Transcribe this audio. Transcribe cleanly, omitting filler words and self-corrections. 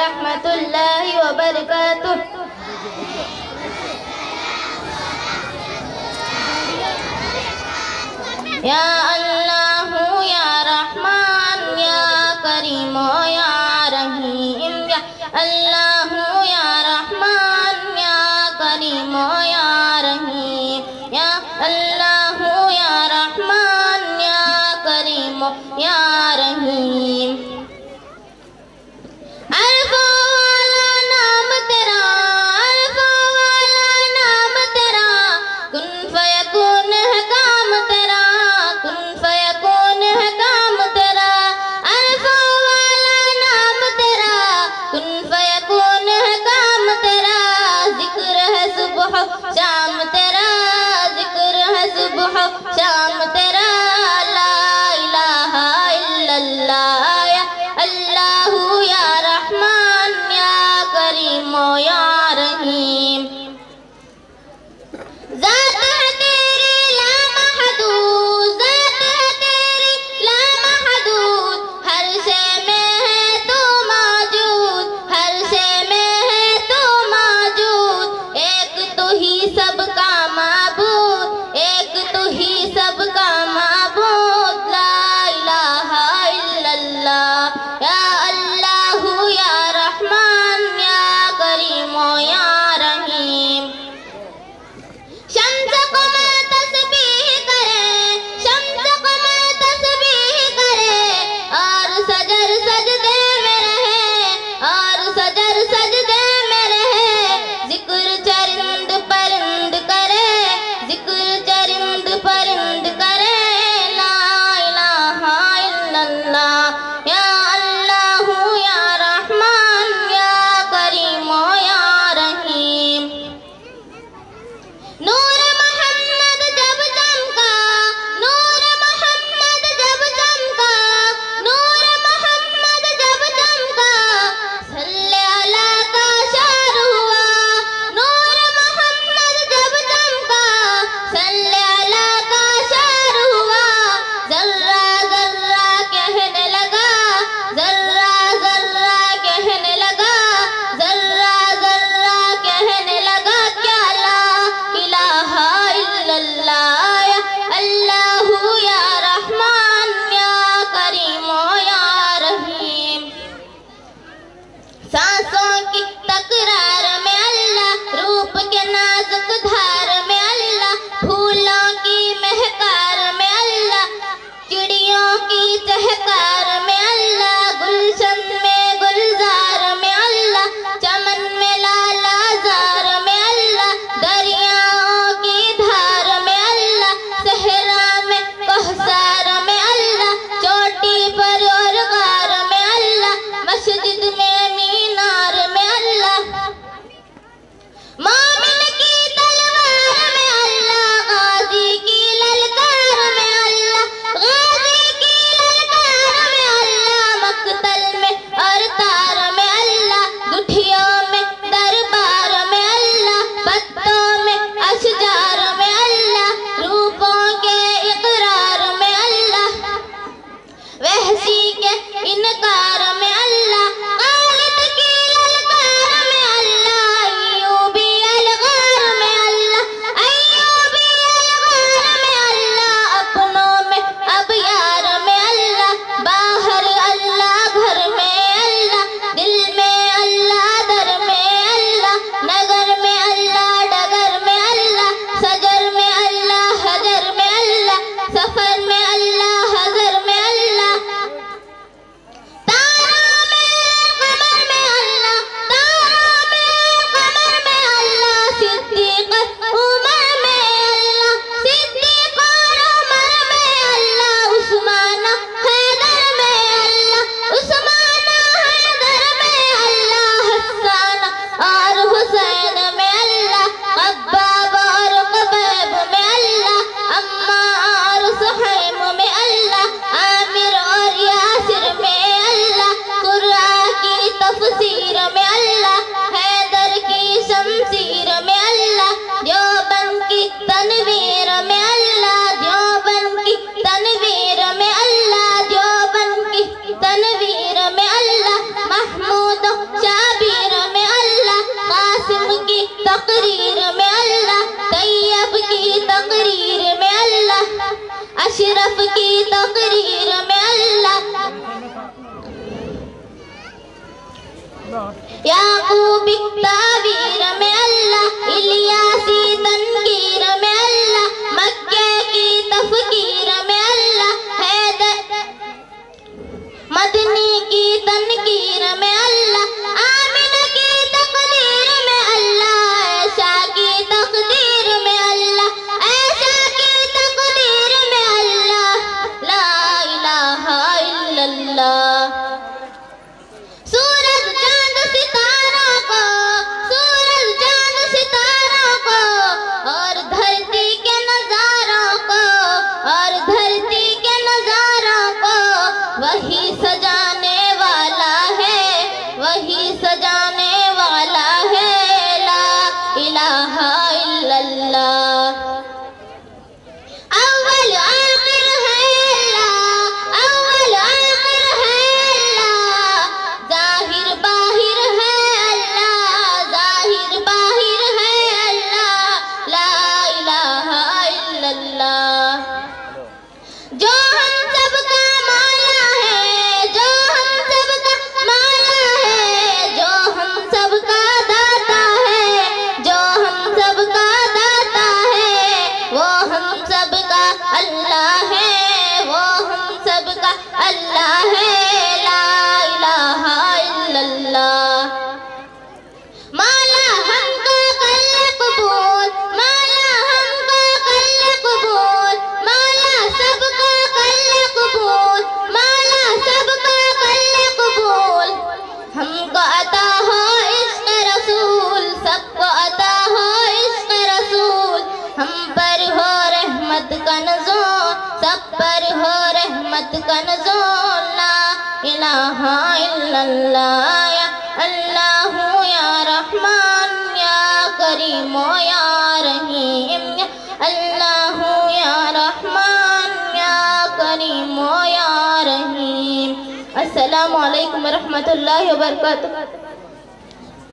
ورحمۃ اللہ وبرکاتہ. یا اللہ یا رحمان یا کریم یا رحیم. یا اللہ یا رحمان یا کریم یا رحیم. یا اللہ یا رحمان یا کریم یا رحیم. الفوں والا نام تیرا، الفوں والا نام تیرا، کن فیکون ہے کام تیرا، کن یعقوبی تعبیر میں اللہ، الیاسی تنکیر میں اللہ، مکہ کی تفکیر میں اللہ، حیدر مدنی کی تنکیر میں اللہ، آمنہ کی تقدیر میں اللہ، عائشہ کی تقدیر میں اللہ، عائشہ کی تقدیر میں اللہ، لا الہ الا اللہ۔ سورج چاند ستاروں کو، سورج چاند ستاروں کو، اور دھرتی کے نظاروں کو، اور دھرتی کے نظاروں کو، وہی سجانے والا ہے، وہی سجانے والا ہے، لا الہ الا اللہ۔ اول آخر ہے اللہ، اول آخر ہے اللہ، ظاہر باہر ہے اللہ، ظاہر باہر ہے اللہ، لا الہ الا اللہ۔ جو ہم سب کا مولا ہے، جو ہم سب کا مولا ہے، جو ہم سب کا داتا ہے، جو ہم سب کا داتا ہے، وہ ہم سب کا اللہ ہے، وہ ہم سب کا اللہ ہے، لا الہ الا اللہ۔ مولا ہم کو کر قبول، مولا ہم کو کر قبول، مولا سب کو کر قبول، مولا سب کو کر قبول۔ ہم کو عطا ہو عشق رسول، سب کو عطا ہو عشق رسول، ہم پر ہو رحمت کا نزول، سب پر ہو رحمت کا نزول، لا الہ الا اللہ۔ یا اللہ یا رحمان یا کریم یا رحیم، یا اللہ یا رحمان یا کریم یا رحیم۔ السلام علیکم ورحمۃ اللہ وبرکاتہ۔